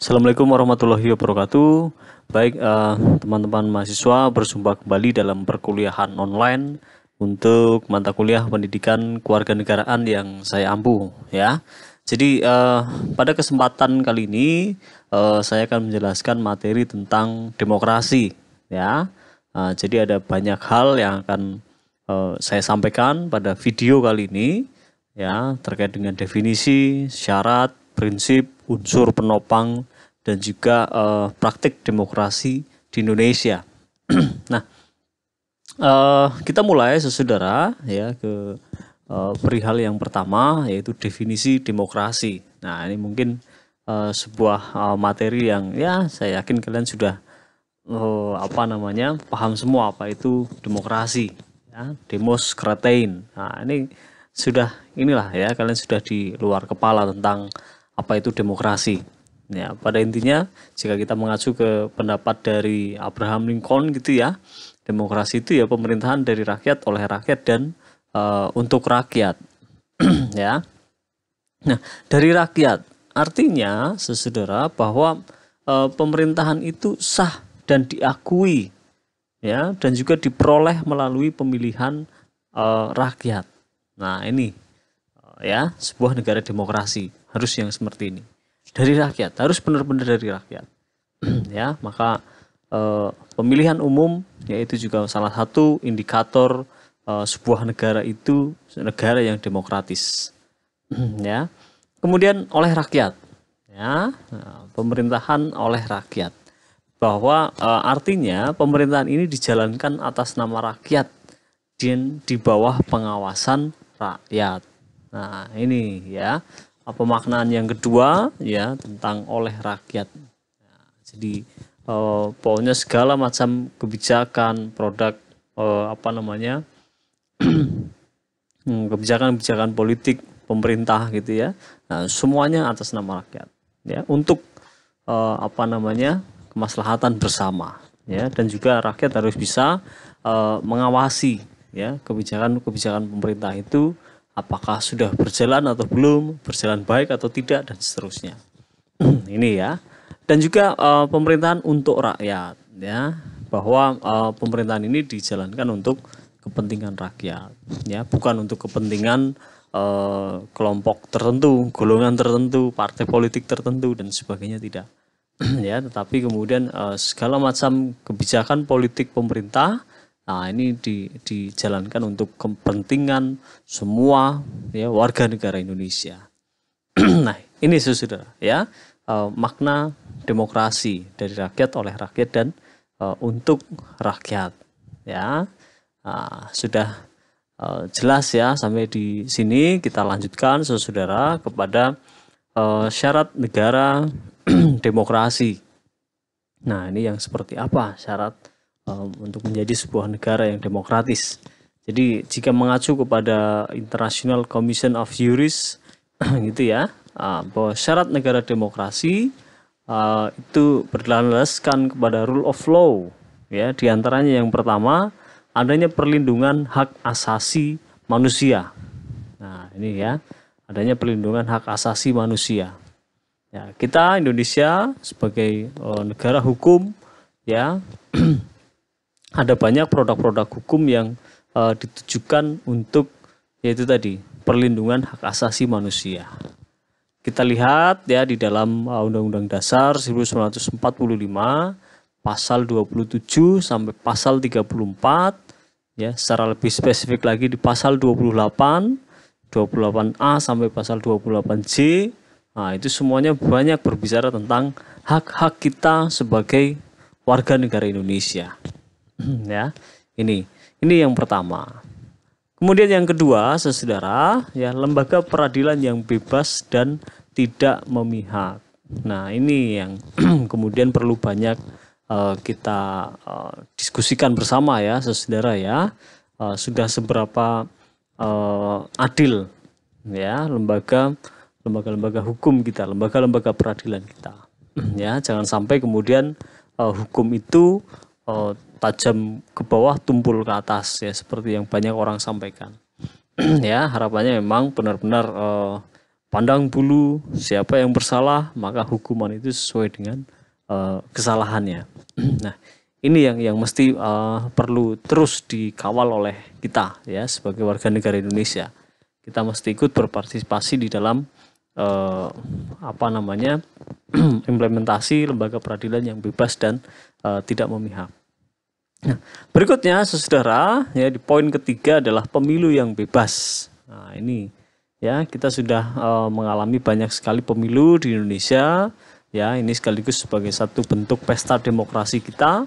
Assalamualaikum warahmatullahi wabarakatuh. Baik, teman-teman mahasiswa berjumpa kembali dalam perkuliahan online untuk mata kuliah pendidikan kewarganegaraan yang saya ampu ya. Jadi pada kesempatan kali ini saya akan menjelaskan materi tentang demokrasi ya. Jadi ada banyak hal yang akan saya sampaikan pada video kali ini ya, terkait dengan definisi, syarat, prinsip, unsur penopang, dan juga praktik demokrasi di Indonesia. Nah, kita mulai saudara ya ke perihal yang pertama, yaitu definisi demokrasi. Nah, ini mungkin sebuah materi yang ya saya yakin kalian sudah paham semua apa itu demokrasi ya, demos kratein. Nah, ini inilah ya, kalian sudah di luar kepala tentang apa itu demokrasi. Ya, pada intinya jika kita mengacu ke pendapat dari Abraham Lincoln gitu ya, demokrasi itu ya pemerintahan dari rakyat, oleh rakyat, dan untuk rakyat. Ya. Nah, dari rakyat artinya saudara bahwa pemerintahan itu sah dan diakui ya, dan juga diperoleh melalui pemilihan rakyat. Nah, ini ya, sebuah negara demokrasi harus yang seperti ini. Dari rakyat, harus benar-benar dari rakyat. Ya, maka pemilihan umum yaitu juga salah satu indikator sebuah negara itu negara yang demokratis. Ya. Kemudian oleh rakyat. Ya, pemerintahan oleh rakyat. Bahwa artinya pemerintahan ini dijalankan atas nama rakyat dan di bawah pengawasan rakyat. Nah, ini ya pemaknaan yang kedua ya tentang oleh rakyat. Nah, jadi pokoknya segala macam kebijakan, produk kebijakan-kebijakan politik pemerintah gitu ya. Nah, semuanya atas nama rakyat ya, untuk kemaslahatan bersama ya, dan juga rakyat harus bisa mengawasi ya kebijakan-kebijakan pemerintah itu apakah sudah berjalan atau belum, berjalan baik atau tidak, dan seterusnya. Ini ya. Dan juga pemerintahan untuk rakyat ya, bahwa pemerintahan ini dijalankan untuk kepentingan rakyat ya, bukan untuk kepentingan kelompok tertentu, golongan tertentu, partai politik tertentu dan sebagainya, tidak. Ya, tetapi kemudian segala macam kebijakan politik pemerintah, nah ini dijalankan untuk kepentingan semua ya warga negara Indonesia. Nah, ini saudara ya, makna demokrasi dari rakyat, oleh rakyat, dan untuk rakyat ya. Sudah jelas ya sampai di sini. Kita lanjutkan saudara kepada syarat negara demokrasi. Nah, ini yang seperti apa syarat untuk menjadi sebuah negara yang demokratis. Jadi jika mengacu kepada International Commission of Jurists gitu ya, bahwa syarat negara demokrasi itu berlandaskan kepada rule of law ya, diantaranya yang pertama adanya perlindungan hak asasi manusia. Nah, ini ya, adanya perlindungan hak asasi manusia. Ya, kita Indonesia sebagai negara hukum ya, ada banyak produk-produk hukum yang ditujukan untuk yaitu tadi perlindungan hak asasi manusia. Kita lihat ya di dalam Undang-Undang Dasar 1945 pasal 27 sampai pasal 34 ya, secara lebih spesifik lagi di pasal 28, 28A sampai pasal 28J. Nah, itu semuanya banyak berbicara tentang hak-hak kita sebagai warga negara Indonesia. Ya, ini yang pertama. Kemudian yang kedua, saudara, ya, lembaga peradilan yang bebas dan tidak memihak. Nah, ini yang kemudian perlu banyak kita diskusikan bersama ya, saudara ya. Sudah seberapa adil ya lembaga-lembaga hukum kita, lembaga-lembaga peradilan kita. Ya, jangan sampai kemudian hukum itu tajam ke bawah, tumpul ke atas ya, seperti yang banyak orang sampaikan. Ya, harapannya memang benar-benar pandang bulu, siapa yang bersalah maka hukuman itu sesuai dengan kesalahannya. Nah, ini yang mesti perlu terus dikawal oleh kita ya sebagai warga negara Indonesia. Kita mesti ikut berpartisipasi di dalam implementasi lembaga peradilan yang bebas dan tidak memihak. Nah, berikutnya saudara ya di poin ketiga adalah pemilu yang bebas. Nah, ini ya kita sudah mengalami banyak sekali pemilu di Indonesia ya, ini sekaligus sebagai satu bentuk pesta demokrasi kita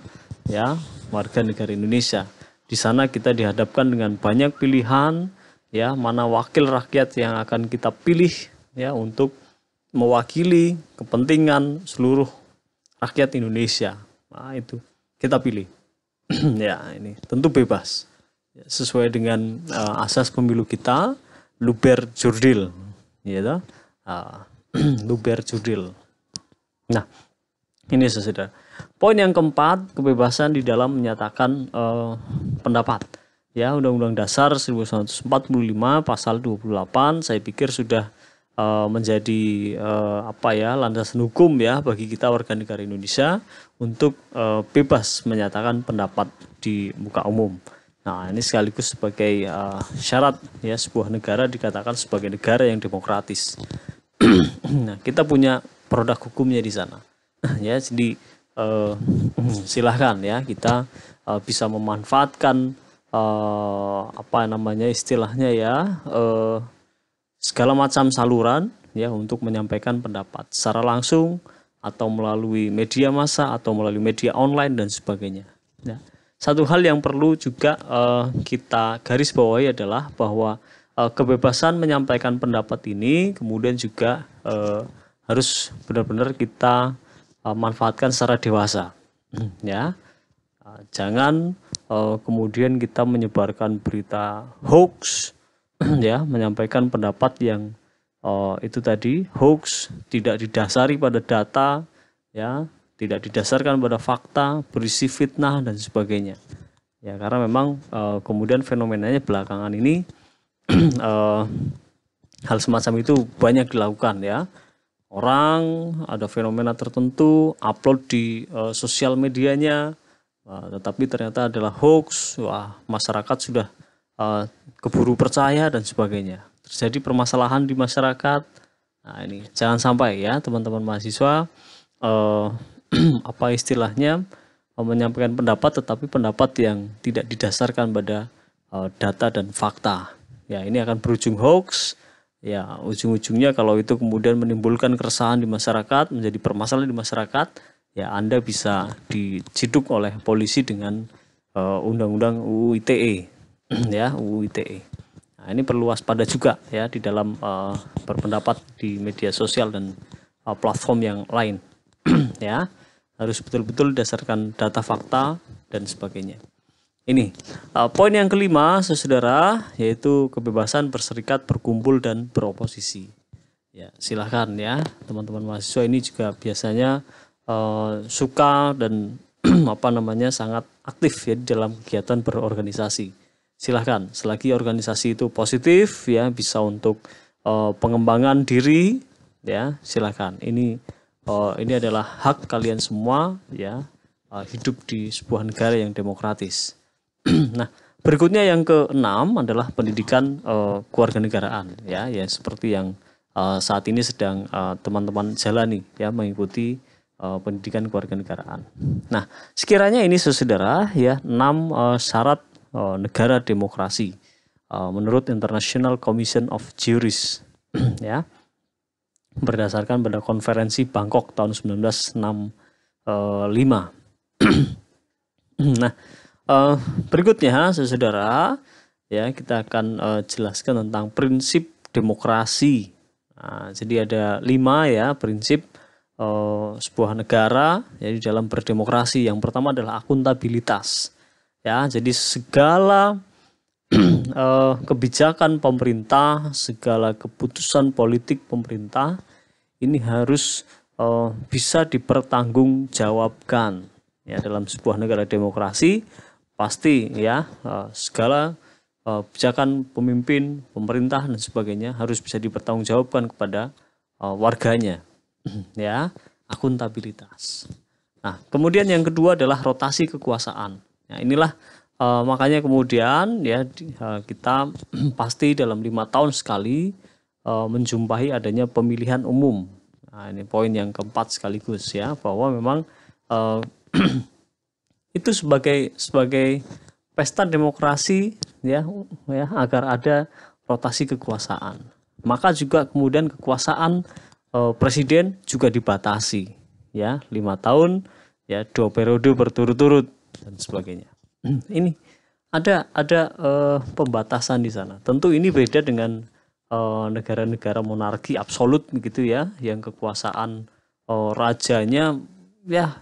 ya, warga negara Indonesia. Di sana kita dihadapkan dengan banyak pilihan ya, mana wakil rakyat yang akan kita pilih ya untuk mewakili kepentingan seluruh rakyat Indonesia. Nah, itu kita pilih. Ya, ini tentu bebas sesuai dengan asas pemilu kita, luber jurdil, ya, luber jurdil. Nah, ini saudara. Poin yang keempat, kebebasan di dalam menyatakan pendapat. Ya, Undang-Undang Dasar 1945 pasal 28 saya pikir sudah menjadi landasan hukum ya bagi kita warga negara Indonesia untuk bebas menyatakan pendapat di muka umum. Nah, ini sekaligus sebagai syarat ya sebuah negara dikatakan sebagai negara yang demokratis. Nah, kita punya produk hukumnya di sana. Ya, jadi silahkan ya kita bisa memanfaatkan istilahnya ya segala macam saluran ya untuk menyampaikan pendapat secara langsung atau melalui media massa atau melalui media online dan sebagainya. Ya. Satu hal yang perlu juga kita garis bawahi adalah bahwa kebebasan menyampaikan pendapat ini kemudian juga harus benar-benar kita manfaatkan secara dewasa. Ya, jangan kemudian kita menyebarkan berita hoax. Ya, menyampaikan pendapat yang itu tadi hoax, tidak didasari pada data ya, tidak didasarkan pada fakta, berisi fitnah dan sebagainya ya, karena memang kemudian fenomenanya belakangan ini hal semacam itu banyak dilakukan ya. Orang ada fenomena tertentu upload di sosial medianya, tetapi ternyata adalah hoax. Wah, masyarakat sudah keburu percaya dan sebagainya. Terjadi permasalahan di masyarakat. Nah, ini jangan sampai ya teman-teman mahasiswa menyampaikan pendapat tetapi pendapat yang tidak didasarkan pada data dan fakta. Ya, ini akan berujung hoax. Ya, ujung-ujungnya kalau itu kemudian menimbulkan keresahan di masyarakat, menjadi permasalahan di masyarakat, ya Anda bisa diciduk oleh polisi dengan undang-undang UU ITE. Ya, UU ITE. Nah, ini perlu waspada juga ya di dalam berpendapat di media sosial dan platform yang lain. Ya, harus betul-betul berdasarkan data fakta dan sebagainya. Ini poin yang kelima, saudara, yaitu kebebasan berserikat, berkumpul dan beroposisi. Ya, silahkan ya teman-teman mahasiswa ini juga biasanya suka dan sangat aktif ya di dalam kegiatan berorganisasi. Silahkan, selagi organisasi itu positif ya, bisa untuk pengembangan diri ya, silahkan. Ini adalah hak kalian semua ya, hidup di sebuah negara yang demokratis. Nah, berikutnya yang keenam adalah pendidikan kewarganegaraan ya, seperti yang saat ini sedang teman-teman jalani ya, mengikuti pendidikan kewarganegaraan. Nah, sekiranya ini saudara ya 6 syarat negara demokrasi menurut International Commission of Jurists ya, berdasarkan pada konferensi Bangkok tahun 1965. Nah, berikutnya saudara ya kita akan jelaskan tentang prinsip demokrasi. Nah, jadi ada 5 ya prinsip sebuah negara ya di dalam berdemokrasi. Yang pertama adalah akuntabilitas. Ya, jadi segala kebijakan pemerintah, segala keputusan politik pemerintah ini harus bisa dipertanggungjawabkan. Ya, dalam sebuah negara demokrasi pasti ya segala kebijakan pemimpin, pemerintah dan sebagainya harus bisa dipertanggungjawabkan kepada warganya. Ya, akuntabilitas. Nah, kemudian yang kedua adalah rotasi kekuasaan. Nah, inilah makanya kemudian ya kita pasti dalam 5 tahun sekali menjumpai adanya pemilihan umum. Nah, ini poin yang keempat sekaligus ya, bahwa memang itu sebagai pesta demokrasi ya agar ada rotasi kekuasaan. Maka juga kemudian kekuasaan presiden juga dibatasi ya, 5 tahun ya, 2 periode berturut-turut dan sebagainya. Ini ada pembatasan di sana. Tentu ini beda dengan negara-negara monarki absolut gitu ya, yang kekuasaan rajanya ya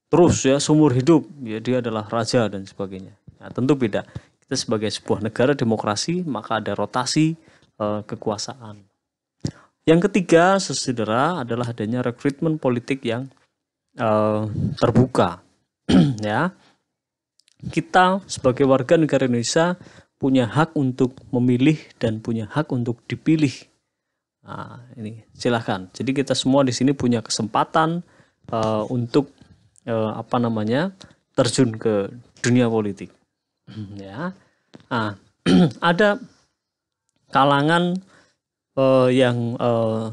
terus ya seumur hidup ya dia adalah raja dan sebagainya. Nah, tentu beda. Kita sebagai sebuah negara demokrasi maka ada rotasi kekuasaan. Yang ketiga, saudara, adalah adanya rekrutmen politik yang terbuka. Ya, kita sebagai warga negara Indonesia punya hak untuk memilih dan punya hak untuk dipilih. Nah, ini silahkan. Jadi kita semua di sini punya kesempatan untuk terjun ke dunia politik. Ya, nah, ada kalangan yang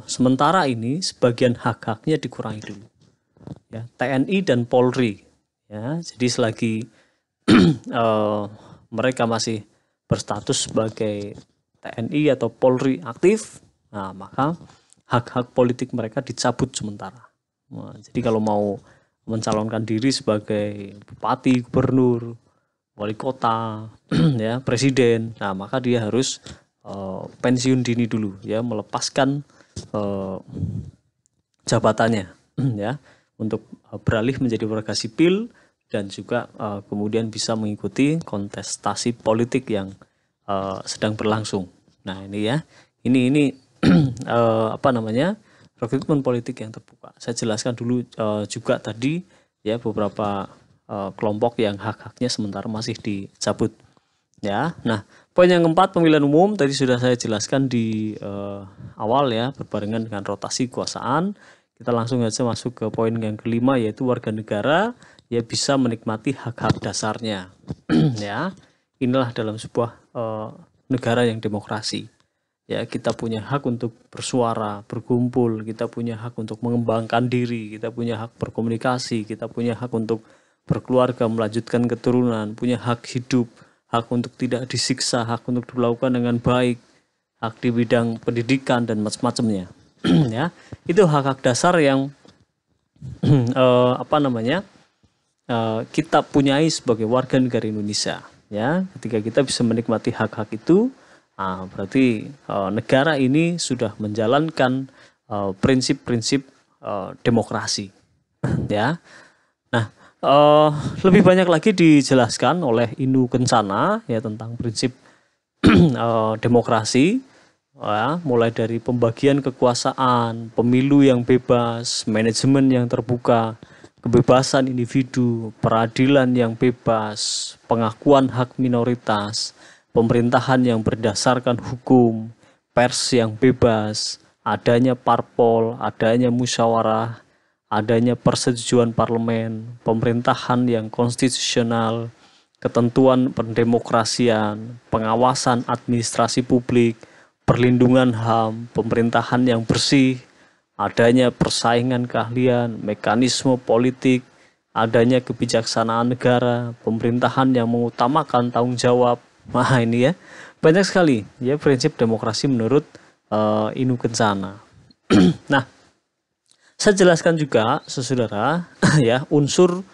sementara ini sebagian hak-haknya dikurangi dulu. Ya, TNI dan Polri. Ya, jadi selagi mereka masih berstatus sebagai TNI atau Polri aktif, nah maka hak-hak politik mereka dicabut sementara. Nah, jadi kalau mau mencalonkan diri sebagai bupati, gubernur, wali kota, ya presiden, nah maka dia harus pensiun dini dulu, ya, melepaskan jabatannya, ya, untuk beralih menjadi warga sipil dan juga kemudian bisa mengikuti kontestasi politik yang sedang berlangsung. Nah ini ya, ini rekrutmen politik yang terbuka. Saya jelaskan dulu juga tadi ya beberapa kelompok yang hak-haknya sementara masih dicabut. Ya, nah poin yang keempat, pemilihan umum tadi sudah saya jelaskan di awal ya, berbarengan dengan rotasi kekuasaan. Kita langsung saja masuk ke poin yang kelima, yaitu warga negara ya bisa menikmati hak-hak dasarnya. Ya, inilah dalam sebuah negara yang demokrasi. Ya, kita punya hak untuk bersuara, berkumpul, kita punya hak untuk mengembangkan diri, kita punya hak berkomunikasi, kita punya hak untuk berkeluarga, melanjutkan keturunan, punya hak hidup, hak untuk tidak disiksa, hak untuk dilakukan dengan baik, hak di bidang pendidikan dan macam-macamnya. Ya, itu hak-hak dasar yang kita punyai sebagai warga negara Indonesia. Ya, ketika kita bisa menikmati hak-hak itu, berarti negara ini sudah menjalankan prinsip-prinsip demokrasi. Ya, nah lebih banyak lagi dijelaskan oleh Inu Kencana ya tentang prinsip demokrasi, ya, mulai dari pembagian kekuasaan, pemilu yang bebas, manajemen yang terbuka, kebebasan individu, peradilan yang bebas, pengakuan hak minoritas, pemerintahan yang berdasarkan hukum, pers yang bebas, adanya parpol, adanya musyawarah, adanya persetujuan parlemen, pemerintahan yang konstitusional, ketentuan pendemokrasian, pengawasan administrasi publik, perlindungan HAM, pemerintahan yang bersih, adanya persaingan keahlian, mekanisme politik, adanya kebijaksanaan negara, pemerintahan yang mengutamakan tanggung jawab. Nah ini ya, banyak sekali ya prinsip demokrasi menurut Inu Kencana. Nah, saya jelaskan juga saudara ya unsur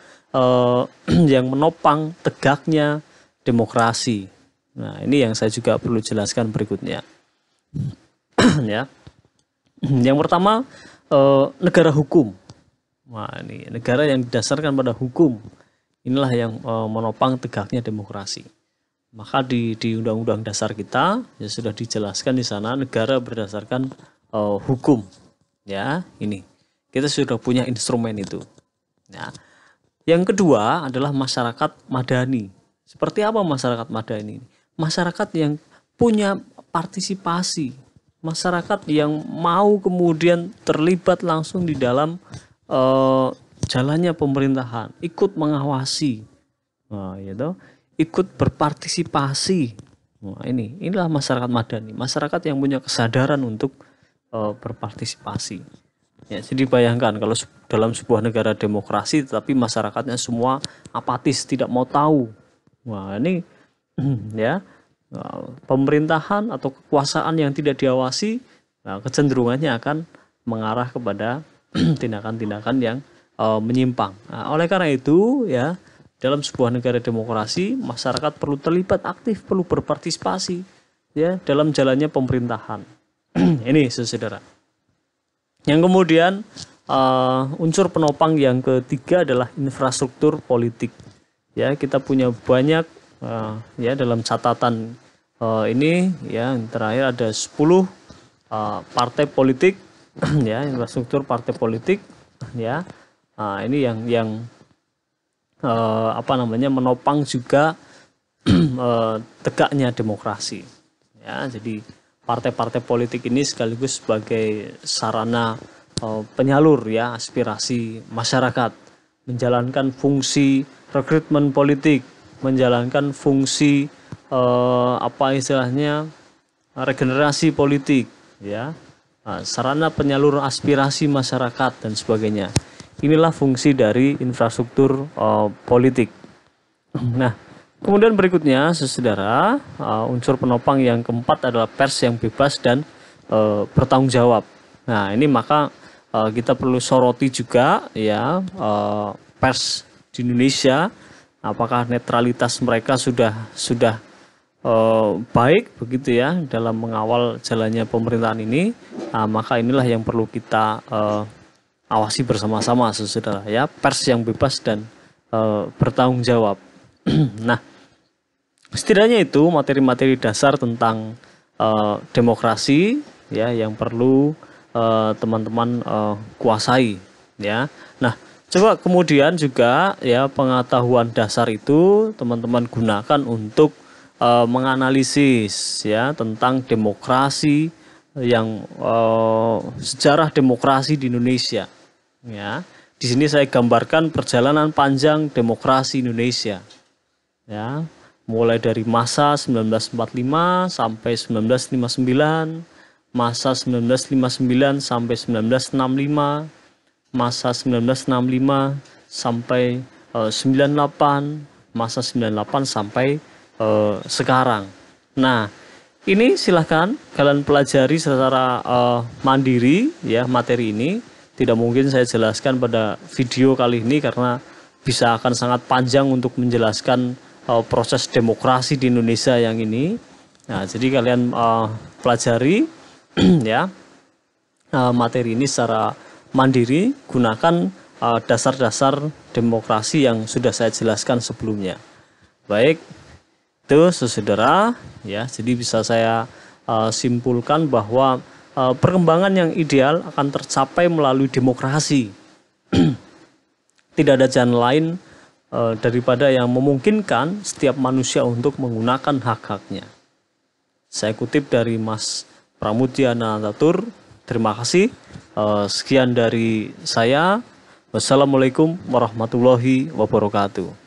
yang menopang tegaknya demokrasi. Nah ini yang saya juga perlu jelaskan berikutnya. Ya, yang pertama negara hukum. Nah ini negara yang didasarkan pada hukum, inilah yang menopang tegaknya demokrasi. Maka di Undang-Undang Dasar kita ya sudah dijelaskan di sana negara berdasarkan hukum. Ya, ini kita sudah punya instrumen itu. Ya. Yang kedua adalah masyarakat madani. Seperti apa masyarakat madani ini? Masyarakat yang punya partisipasi, masyarakat yang mau kemudian terlibat langsung di dalam jalannya pemerintahan, ikut mengawasi, ikut berpartisipasi. Inilah masyarakat madani, masyarakat yang punya kesadaran untuk berpartisipasi. Ya, jadi bayangkan kalau dalam sebuah negara demokrasi tetapi masyarakatnya semua apatis, tidak mau tahu. Wah, ini ya, pemerintahan atau kekuasaan yang tidak diawasi, kecenderungannya akan mengarah kepada tindakan-tindakan yang menyimpang. Nah, oleh karena itu ya, dalam sebuah negara demokrasi masyarakat perlu terlibat aktif, perlu berpartisipasi ya dalam jalannya pemerintahan. Ini saudara. Yang kemudian unsur penopang yang ketiga adalah infrastruktur politik. Ya, kita punya banyak ya dalam catatan ini ya, yang terakhir ada 10 partai politik ya, infrastruktur partai politik ya. Ini yang menopang juga tegaknya demokrasi. Ya, jadi partai-partai politik ini sekaligus sebagai sarana penyalur ya aspirasi masyarakat, menjalankan fungsi rekrutmen politik, menjalankan fungsi regenerasi politik ya, sarana penyalur aspirasi masyarakat dan sebagainya. Inilah fungsi dari infrastruktur politik. Nah, kemudian berikutnya, saudara, unsur penopang yang keempat adalah pers yang bebas dan bertanggung jawab. Nah, ini maka kita perlu soroti juga ya, pers di Indonesia, apakah netralitas mereka sudah baik begitu ya dalam mengawal jalannya pemerintahan ini. Maka inilah yang perlu kita awasi bersama-sama, saudara ya, pers yang bebas dan bertanggung jawab. Nah, setidaknya itu materi-materi dasar tentang demokrasi ya yang perlu teman-teman kuasai ya. Nah, coba kemudian juga ya, pengetahuan dasar itu teman-teman gunakan untuk menganalisis ya tentang demokrasi yang sejarah demokrasi di Indonesia ya. Di sini saya gambarkan perjalanan panjang demokrasi Indonesia ya, mulai dari masa 1945 sampai 1959, masa 1959 sampai 1965, masa 1965 sampai 98, masa 98 sampai sekarang. Nah, ini silahkan kalian pelajari secara mandiri ya materi ini. Tidak mungkin saya jelaskan pada video kali ini karena bisa akan sangat panjang untuk menjelaskan proses demokrasi di Indonesia yang ini. Nah, jadi kalian pelajari ya materi ini secara mandiri, gunakan dasar-dasar demokrasi yang sudah saya jelaskan sebelumnya. Baik, itu saudara ya. Jadi bisa saya simpulkan bahwa perkembangan yang ideal akan tercapai melalui demokrasi. Tidak ada jalan lain daripada yang memungkinkan setiap manusia untuk menggunakan hak-haknya. Saya kutip dari Mas Pramudia Natatur. Terima kasih. Sekian dari saya. Wassalamualaikum warahmatullahi wabarakatuh.